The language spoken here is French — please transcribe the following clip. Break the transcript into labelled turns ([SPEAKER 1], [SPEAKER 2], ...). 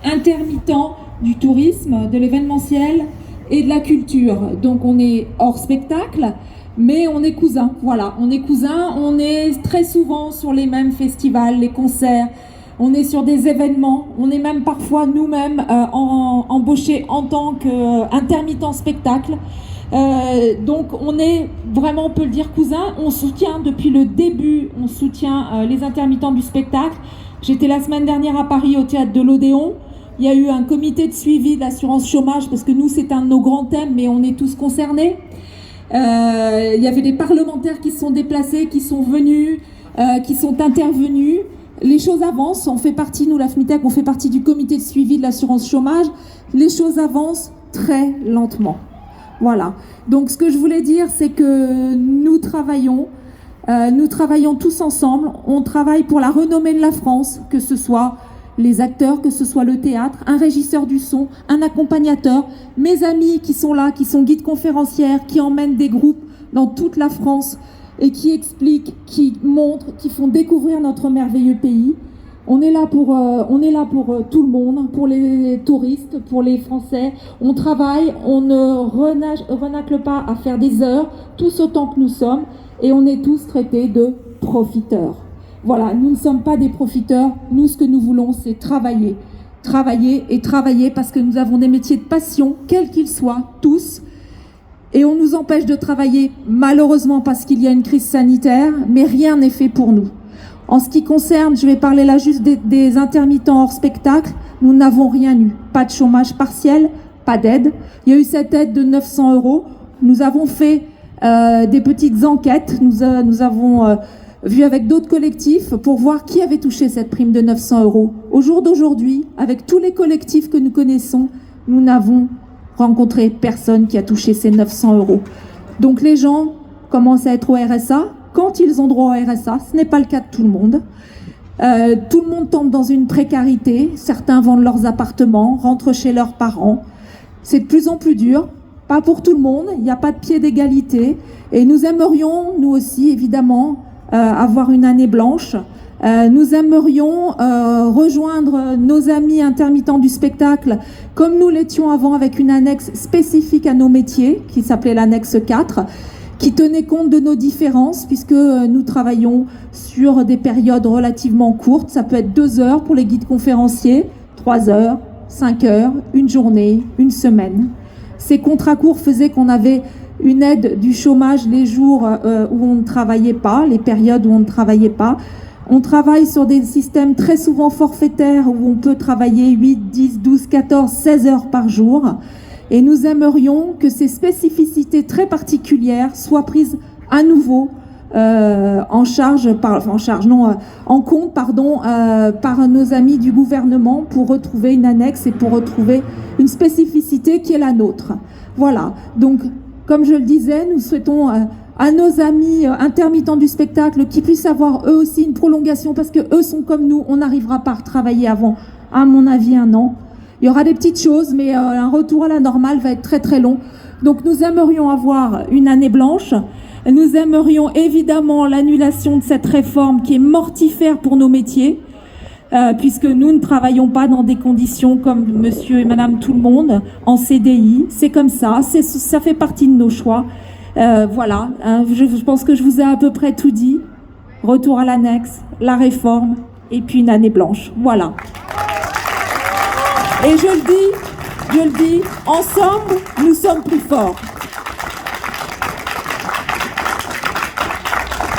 [SPEAKER 1] intermittent du tourisme, de l'événementiel et de la culture. Donc on est hors spectacle, mais on est cousins. Voilà, on est cousins, on est très souvent sur les mêmes festivals, les concerts, on est sur des événements, on est même parfois nous-mêmes embauchés en tant qu'intermittent spectacle. Donc on est vraiment, on peut le dire, cousins. On soutient depuis le début, on soutient les intermittents du spectacle. J'étais la semaine dernière à Paris au théâtre de l'Odéon. Il y a eu un comité de suivi de l'assurance chômage parce que nous c'est un de nos grands thèmes, mais on est tous concernés. Il y avait des parlementaires qui se sont déplacés, qui sont venus, qui sont intervenus. Les choses avancent, on fait partie, nous la FMITEC, on fait partie du comité de suivi de l'assurance chômage. Les choses avancent très lentement. Voilà. Donc ce que je voulais dire, c'est que nous travaillons tous ensemble. On travaille pour la renommée de la France, que ce soit les acteurs, que ce soit le théâtre, un régisseur du son, un accompagnateur, mes amis qui sont là, qui sont guides conférencières, qui emmènent des groupes dans toute la France et qui expliquent, qui montrent, qui font découvrir notre merveilleux pays. On est là pour tout le monde, pour les touristes, pour les Français. On travaille, on ne renacle pas à faire des heures, tous autant que nous sommes, et on est tous traités de profiteurs. Voilà, nous ne sommes pas des profiteurs. Nous, ce que nous voulons, c'est travailler. Travailler et travailler parce que nous avons des métiers de passion, quels qu'ils soient, tous. Et on nous empêche de travailler, malheureusement, parce qu'il y a une crise sanitaire, mais rien n'est fait pour nous. En ce qui concerne, je vais parler là juste des intermittents hors spectacle, nous n'avons rien eu. Pas de chômage partiel, pas d'aide. Il y a eu cette aide de 900 €. Nous avons fait des petites enquêtes. Nous avons vu avec d'autres collectifs pour voir qui avait touché cette prime de 900 €. Au jour d'aujourd'hui, avec tous les collectifs que nous connaissons, nous n'avons rencontré personne qui a touché ces 900 €. Donc les gens commencent à être au RSA. Quand ils ont droit au RSA, ce n'est pas le cas de tout le monde. Tout le monde tombe dans une précarité. Certains vendent leurs appartements, rentrent chez leurs parents. C'est de plus en plus dur. Pas pour tout le monde. Il n'y a pas de pied d'égalité. Et nous aimerions, nous aussi, évidemment, avoir une année blanche. Nous aimerions rejoindre nos amis intermittents du spectacle comme nous l'étions avant, avec une annexe spécifique à nos métiers qui s'appelait l'annexe 4, qui tenait compte de nos différences puisque nous travaillons sur des périodes relativement courtes. Ça peut être 2 heures pour les guides conférenciers, 3 heures, 5 heures, une journée, une semaine. Ces contrats courts faisaient qu'on avait une aide du chômage les jours où on ne travaillait pas, les périodes où on ne travaillait pas. On travaille sur des systèmes très souvent forfaitaires où on peut travailler 8, 10, 12, 14, 16 heures par jour. Et nous aimerions que ces spécificités très particulières soient prises à nouveau en compte par nos amis du gouvernement pour retrouver une annexe et pour retrouver une spécificité qui est la nôtre. Voilà. Donc, comme je le disais, nous souhaitons à nos amis intermittents du spectacle qui puissent avoir eux aussi une prolongation parce que eux sont comme nous, on n'arrivera pas à retravailler avant, à mon avis, 1 an. Il y aura des petites choses, mais un retour à la normale va être très très long. Donc nous aimerions avoir une année blanche. Nous aimerions évidemment l'annulation de cette réforme qui est mortifère pour nos métiers, puisque nous ne travaillons pas dans des conditions comme monsieur et madame tout le monde, en CDI. C'est comme ça, ça fait partie de nos choix. Voilà, je pense que je vous ai à peu près tout dit. Retour à l'annexe, la réforme, et puis une année blanche. Voilà. Et je le dis, ensemble, nous sommes plus forts.